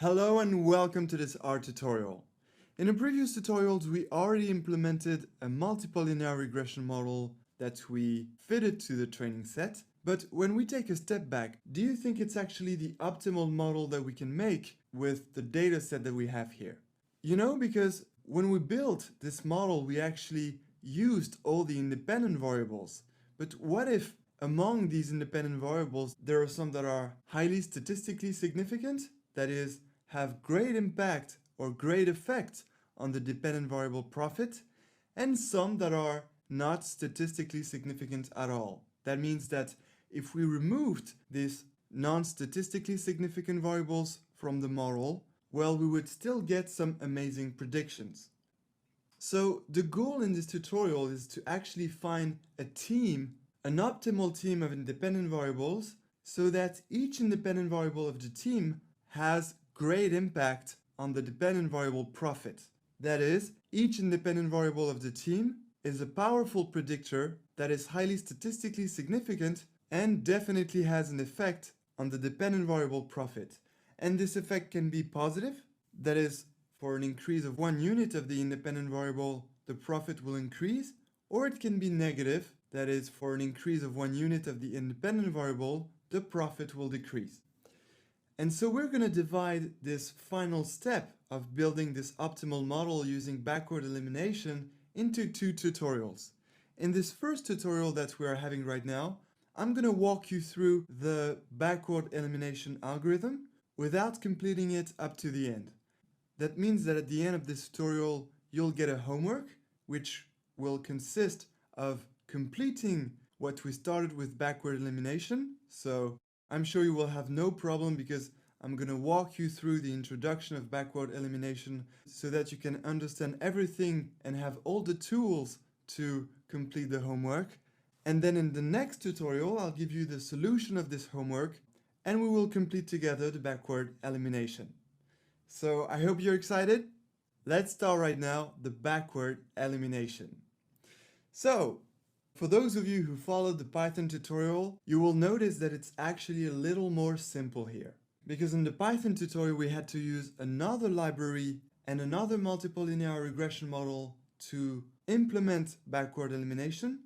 Hello and welcome to this R tutorial. In the previous tutorials, we already implemented a multiple linear regression model that we fitted to the training set. But when we take a step back, do you think it's actually the optimal model that we can make with the data set that we have here? You know, because when we built this model, we actually used all the independent variables. But what if among these independent variables, there are some that are highly statistically significant, that is, have great impact or great effect on the dependent variable profit, and some that are not statistically significant at all. That means that if we removed these non-statistically significant variables from the model, well, we would still get some amazing predictions. So the goal in this tutorial is to actually find a team, an optimal team of independent variables, so that each independent variable of the team has great impact on the dependent variable profit. That is, each independent variable of the team is a powerful predictor that is highly statistically significant and definitely has an effect on the dependent variable profit. And this effect can be positive, that is, for an increase of 1 unit of the independent variable, the profit will increase, or it can be negative, that is, for an increase of 1 unit of the independent variable, the profit will decrease. And so we're going to divide this final step of building this optimal model using backward elimination into 2 tutorials. In this first tutorial that we are having right now, I'm going to walk you through the backward elimination algorithm without completing it up to the end. That means that at the end of this tutorial, you'll get a homework, which will consist of completing what we started with backward elimination. So I'm sure you will have no problem because I'm going to walk you through the introduction of backward elimination so that you can understand everything and have all the tools to complete the homework. And then in the next tutorial, I'll give you the solution of this homework and we will complete together the backward elimination. So I hope you're excited. Let's start right now the backward elimination. So for those of you who followed the Python tutorial, you will notice that it's actually a little more simple here. Because in the Python tutorial, we had to use another library and another multiple linear regression model to implement backward elimination.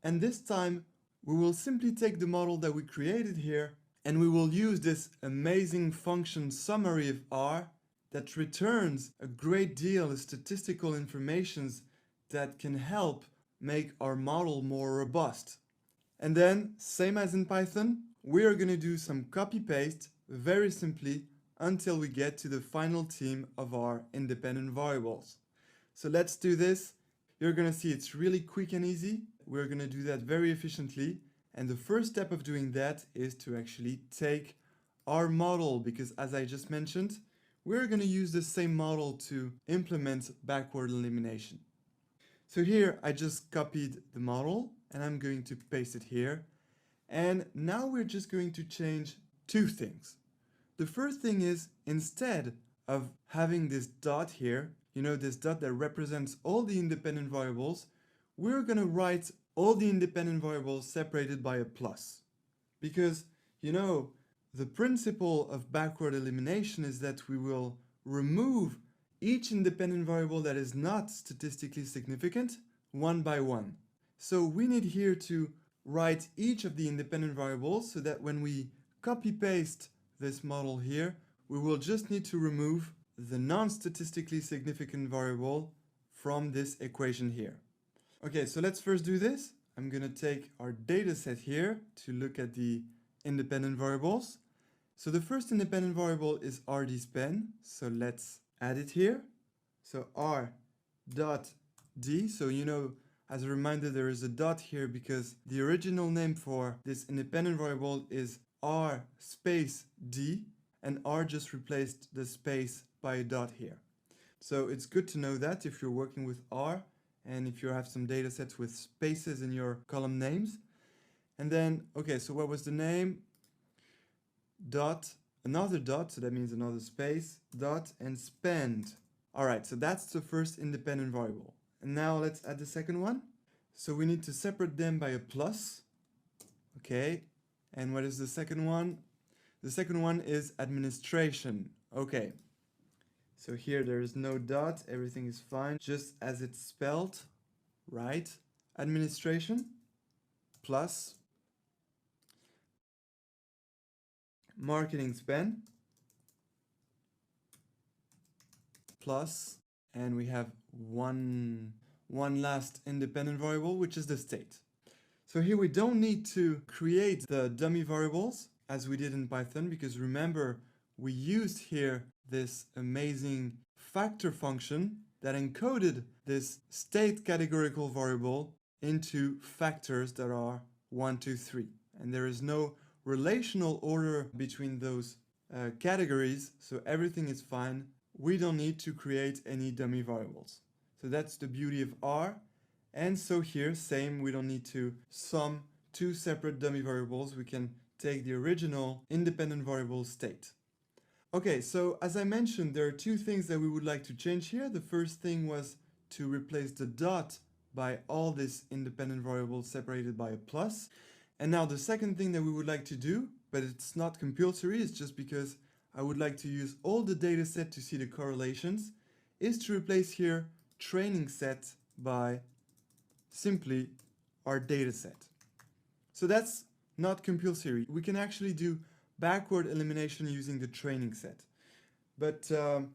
And this time, we will simply take the model that we created here and we will use this amazing function summary of R that returns a great deal of statistical information that can help make our model more robust. And then, same as in Python, we are going to do some copy-paste very simply until we get to the final team of our independent variables. So let's do this. You're going to see it's really quick and easy. We're going to do that very efficiently. And the first step of doing that is to actually take our model, because as I just mentioned, we're going to use the same model to implement backward elimination. So here I just copied the model and I'm going to paste it here. And now we're just going to change 2 things. The first thing is, instead of having this dot here, you know, this dot that represents all the independent variables, we're going to write all the independent variables separated by a plus. Because, you know, the principle of backward elimination is that we will remove each independent variable that is not statistically significant one by one. So we need here to write each of the independent variables so that when we copy-paste this model here, we will just need to remove the non-statistically significant variable from this equation here. Okay, so let's first do this. I'm going to take our data set here to look at the independent variables. So the first independent variable is rdSpan, so let's add it here. So r dot d, so you know, as a reminder, there is a dot here because the original name for this independent variable is r space d, and r just replaced the space by a dot here. So it's good to know that if you're working with r and if you have some data sets with spaces in your column names. And then, okay, so what was the name? Dot, another dot, so that means another space, dot, and spend. All right, so that's the first independent variable. And now let's add the second one. So we need to separate them by a plus. Okay, and what is the second one? The second one is administration, Okay, so here there is no dot, everything is fine, just as it's spelled, right? Administration plus marketing spend plus, and we have one last independent variable, which is the state. So here we don't need to create the dummy variables as we did in Python, because remember, we used here this amazing factor function that encoded this state categorical variable into factors that are 1, 2, 3. And there is no relational order between those categories, so everything is fine. We don't need to create any dummy variables. So that's the beauty of R. And so here, same, we don't need to sum two separate dummy variables. We can take the original independent variable state. Okay, so as I mentioned, there are two things that we would like to change here. The first thing was to replace the dot by all this independent variables separated by a plus. And now the second thing that we would like to do, but it's not compulsory, it's just because I would like to use all the data set to see the correlations, is to replace here training set by simply our data set. So that's not compulsory. We can actually do backward elimination using the training set. But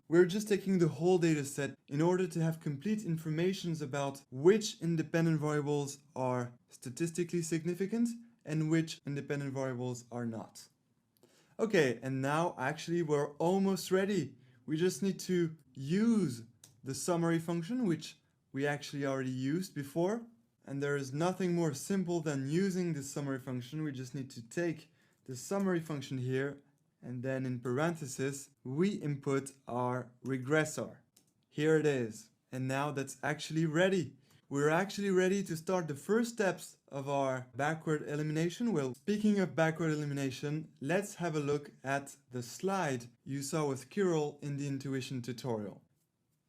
we're just taking the whole data set in order to have complete information about which independent variables are statistically significant and which independent variables are not. Okay, and now actually we're almost ready. We just need to use the summary function, which we actually already used before. And there is nothing more simple than using the summary function. We just need to take the summary function here, and then in parentheses, we input our regressor. Here it is. And now that's actually ready. We're actually ready to start the first steps of our backward elimination. Well, speaking of backward elimination, let's have a look at the slide you saw with Kirill in the intuition tutorial.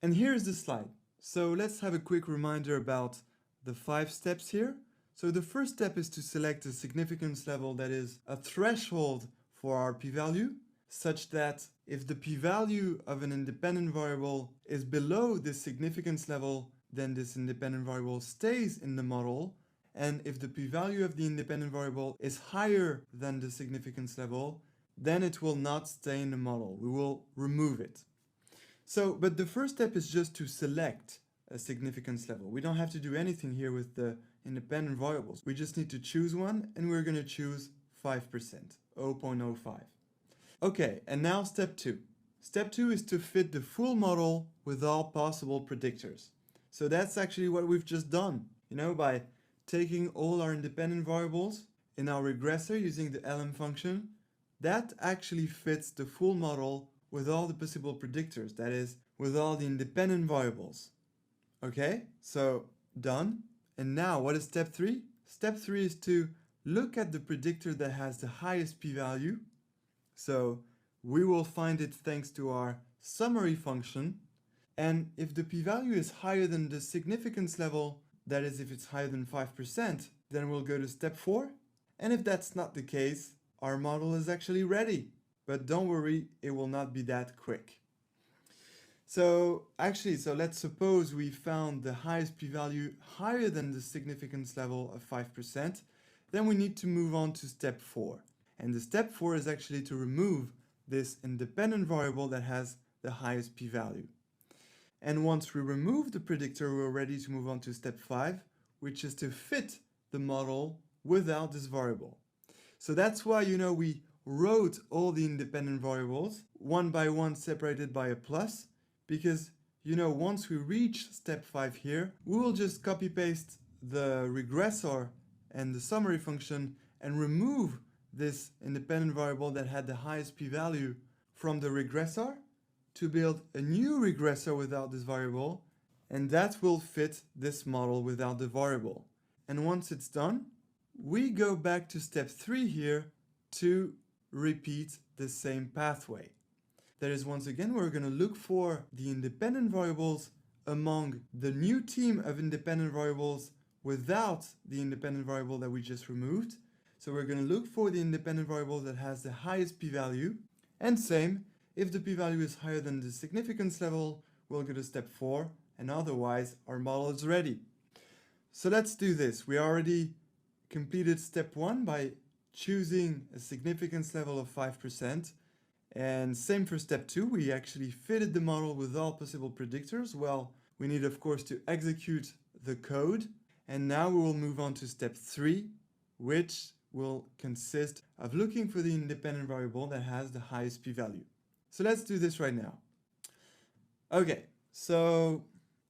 And here's the slide. So let's have a quick reminder about the 5 steps here. So the first step is to select a significance level that is a threshold for our p-value, such that if the p-value of an independent variable is below this significance level, then this independent variable stays in the model. And if the p-value of the independent variable is higher than the significance level, then it will not stay in the model. We will remove it. So, but the first step is just to select a significance level. We don't have to do anything here with the independent variables. We just need to choose one, and we're going to choose 5%, 0.05. Okay, and now step 2. Step 2 is to fit the full model with all possible predictors. So that's actually what we've just done, by taking all our independent variables in our regressor using the lm function. That actually fits the full model with all the possible predictors, that is, with all the independent variables. Okay, so done. And now what is step 3? Step 3 is to look at the predictor that has the highest p-value. So we will find it thanks to our summary function. And if the p-value is higher than the significance level, that is if it's higher than 5%, then we'll go to step 4. And if that's not the case, our model is actually ready. But don't worry, it will not be that quick. So let's suppose we found the highest p-value higher than the significance level of 5%, then we need to move on to step 4. And the step 4 is actually to remove this independent variable that has the highest p-value. And once we remove the predictor, we're ready to move on to step 5, which is to fit the model without this variable. So that's why, we wrote all the independent variables one by one separated by a plus, because, once we reach step 5 here, we will just copy paste the regressor and the summary function and remove this independent variable that had the highest p-value from the regressor to build a new regressor without this variable, and that will fit this model without the variable. And once it's done, we go back to step 3 here to repeat the same pathway. That is, once again, we're going to look for the independent variables among the new team of independent variables without the independent variable that we just removed. So we're going to look for the independent variable that has the highest p-value. And same, If the p-value is higher than the significance level, we'll go to step 4, and otherwise our model is ready. So let's do this. We already completed step 1 by choosing a significance level of 5%. And same for step 2, we actually fitted the model with all possible predictors. Well, we need of course to execute the code. And now we will move on to step 3, which will consist of looking for the independent variable that has the highest p-value. So let's do this right now. Okay, so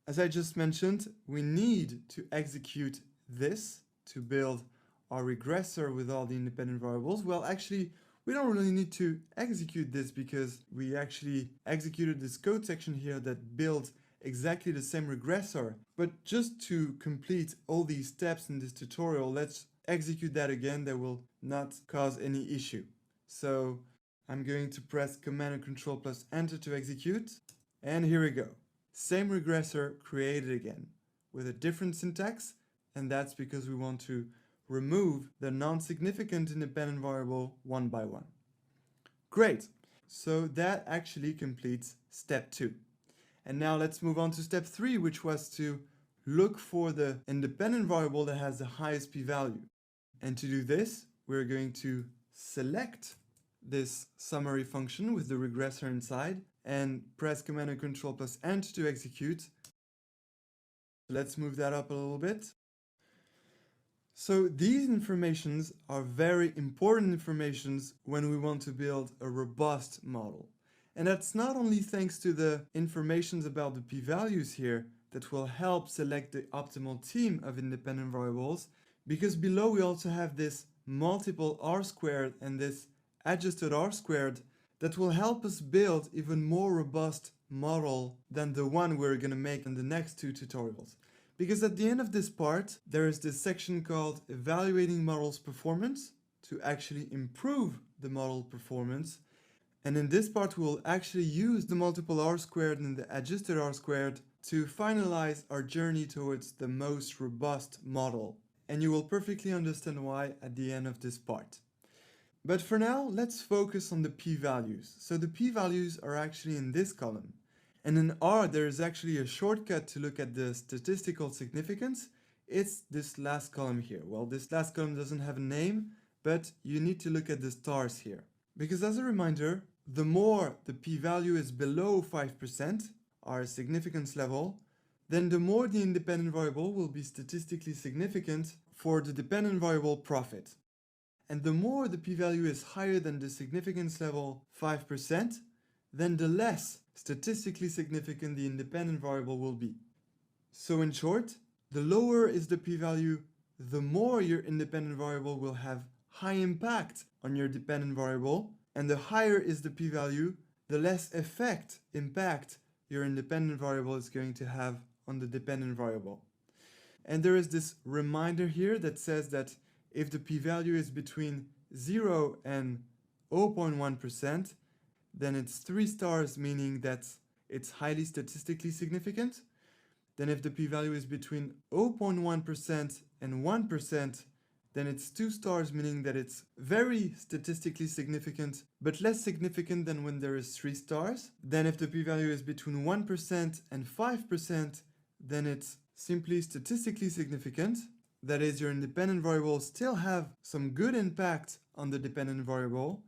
as I just mentioned, we need to execute this to build our regressor with all the independent variables. Well, actually, we don't really need to execute this because we actually executed this code section here that builds exactly the same regressor. But just to complete all these steps in this tutorial, let's execute that again. That will not cause any issue. So I'm going to press Command and Control plus Enter to execute. And here we go. Same regressor created again with a different syntax. And that's because we want to remove the non-significant independent variable one by one. Great. So that actually completes step 2. And now let's move on to step 3, which was to look for the independent variable that has the highest p-value. And to do this, we're going to select this summary function with the regressor inside and press Command and Control plus Enter to execute. Let's move that up a little bit. So these informations are very important informations when we want to build a robust model. And that's not only thanks to the informations about the p-values here that will help select the optimal team of independent variables, because below we also have this multiple r-squared and this adjusted r-squared that will help us build even more robust model than the one we're going to make in the next 2 tutorials. Because at the end of this part, there is this section called Evaluating Models Performance to actually improve the model performance. And in this part, we will actually use the multiple r-squared and the adjusted r-squared to finalize our journey towards the most robust model. And you will perfectly understand why at the end of this part. But for now, let's focus on the p-values. So the p-values are actually in this column. And in R, there is actually a shortcut to look at the statistical significance. It's this last column here. Well, this last column doesn't have a name, but you need to look at the stars here. Because as a reminder, the more the p-value is below 5%, our significance level, then the more the independent variable will be statistically significant for the dependent variable profit. And the more the p-value is higher than the significance level 5%, then the less statistically significant the independent variable will be. So in short, the lower is the p-value, the more your independent variable will have high impact on your dependent variable, and the higher is the p-value, the less impact your independent variable is going to have on the dependent variable. And there is this reminder here that says that if the p-value is between 0 and 0.1%, then it's 3 stars, meaning that it's highly statistically significant. Then if the p-value is between 0.1% and 1%, then it's 2 stars, meaning that it's very statistically significant, but less significant than when there is 3 stars. Then if the p-value is between 1% and 5%, then it's simply statistically significant. That is, your independent variable still have some good impact on the dependent variable.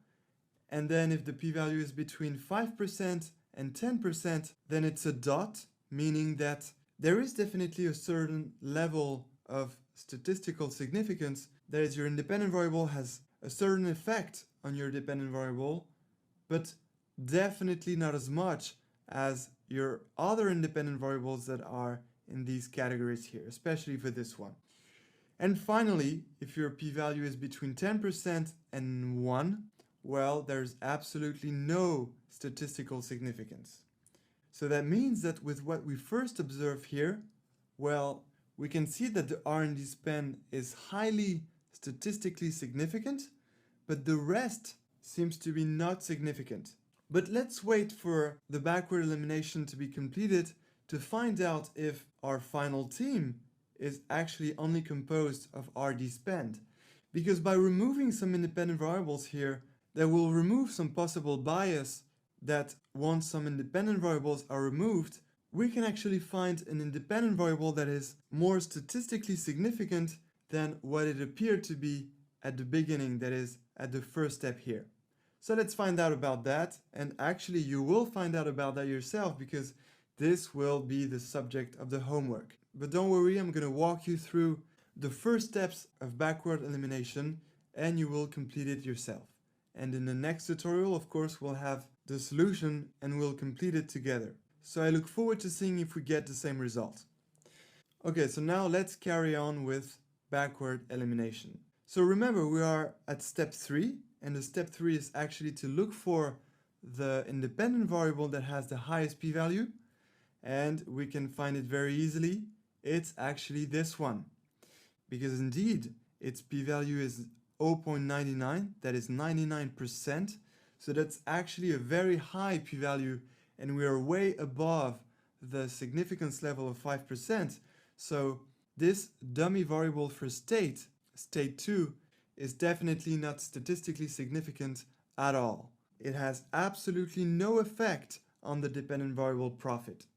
And then if the p-value is between 5% and 10%, then it's a dot, meaning that there is definitely a certain level of statistical significance. That is, your independent variable has a certain effect on your dependent variable, but definitely not as much as your other independent variables that are in these categories here, especially for this one. And finally, if your p-value is between 10% and 1, well, there's absolutely no statistical significance. So that means that with what we first observe here, well, we can see that the R&D spend is highly statistically significant, but the rest seems to be not significant. But let's wait for the backward elimination to be completed to find out if our final team is actually only composed of RD spend. Because by removing some independent variables here, that will remove some possible bias that once some independent variables are removed, we can actually find an independent variable that is more statistically significant than what it appeared to be at the beginning, that is, at the first step here. So let's find out about that, and actually you will find out about that yourself because this will be the subject of the homework. But don't worry, I'm going to walk you through the first steps of backward elimination and you will complete it yourself. And in the next tutorial, of course, we'll have the solution and we'll complete it together. So I look forward to seeing if we get the same result. Okay, so now let's carry on with backward elimination. So remember, we are at step 3, and the step 3 is actually to look for the independent variable that has the highest p-value, and we can find it very easily. It's actually this one, because indeed its p-value is 0.99, that is 99%, so that's actually a very high p-value, and we are way above the significance level of 5%. So this dummy variable for state 2, is definitely not statistically significant at all. It has absolutely no effect on the dependent variable profit.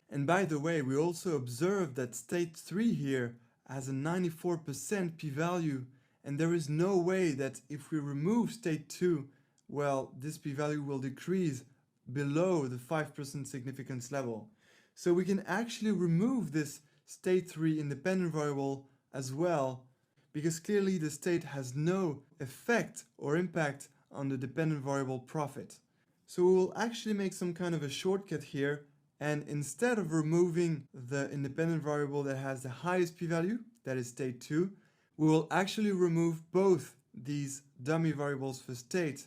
And by the way, we also observe that state 3 here has a 94% p-value, and there is no way that if we remove state 2, well, this p-value will decrease below the 5% significance level. So we can actually remove this state 3 independent variable as well, because clearly the state has no effect or impact on the dependent variable profit. So we will actually make some kind of a shortcut here, and instead of removing the independent variable that has the highest p-value, that is state 2, we will actually remove both these dummy variables for state,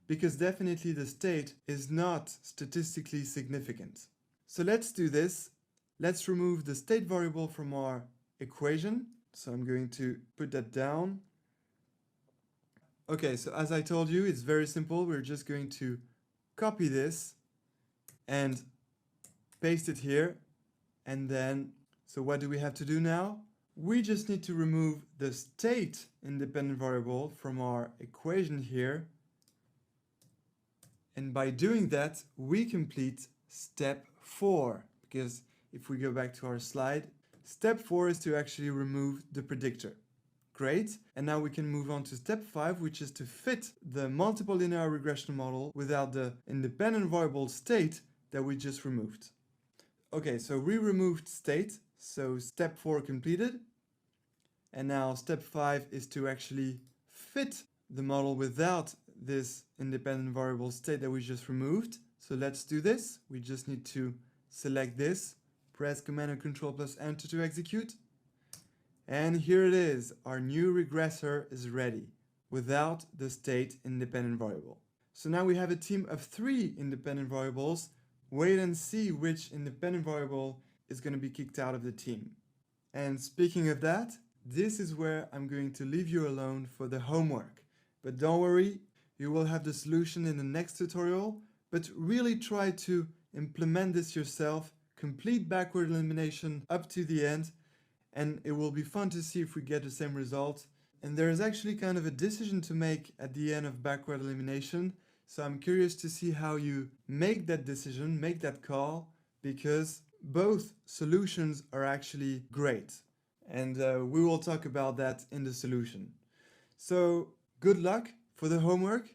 because definitely the state is not statistically significant. So let's do this. Let's remove the state variable from our equation. So I'm going to put that down. Okay, so as I told you, it's very simple. We're just going to copy this and paste it here. And then, so what do we have to do now? We just need to remove the state independent variable from our equation here. And by doing that, we complete step 4. Because if we go back to our slide, step 4 is to actually remove the predictor. Great. And now we can move on to step 5, which is to fit the multiple linear regression model without the independent variable state that we just removed. Okay, so we removed state, so step 4 completed. And now step 5 is to actually fit the model without this independent variable state that we just removed. So let's do this. We just need to select this, press Command and Control plus Enter to execute. And here it is, our new regressor is ready without the state independent variable. So now we have a team of 3 independent variables. Wait and see which independent variable is going to be kicked out of the team. And speaking of that, this is where I'm going to leave you alone for the homework. But don't worry, you will have the solution in the next tutorial, but really try to implement this yourself, complete backward elimination up to the end, and it will be fun to see if we get the same result. And there is actually kind of a decision to make at the end of backward elimination, so I'm curious to see how you make that decision, make that call, because both solutions are actually great. And we will talk about that in the solution. So good luck for the homework.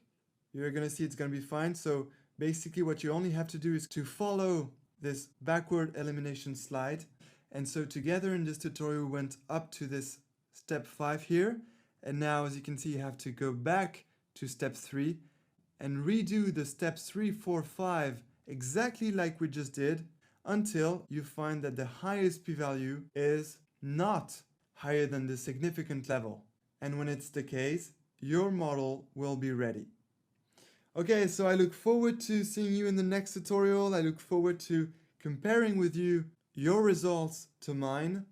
You're going to see it's going to be fine. So basically what you only have to do is to follow this backward elimination slide. And so together in this tutorial we went up to this step 5 here. And now as you can see you have to go back to step 3 and redo the steps 3, 4, 5 exactly like we just did until you find that the highest p-value is not higher than the significant level. And when it's the case, your model will be ready. Okay, so I look forward to seeing you in the next tutorial. I look forward to comparing with you your results to mine,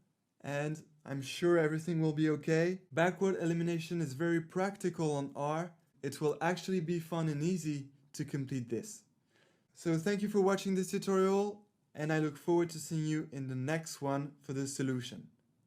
and I'm sure everything will be okay. Backward elimination is very practical on R. It will actually be fun and easy to complete this. So thank you for watching this tutorial, and I look forward to seeing you in the next one for the solution.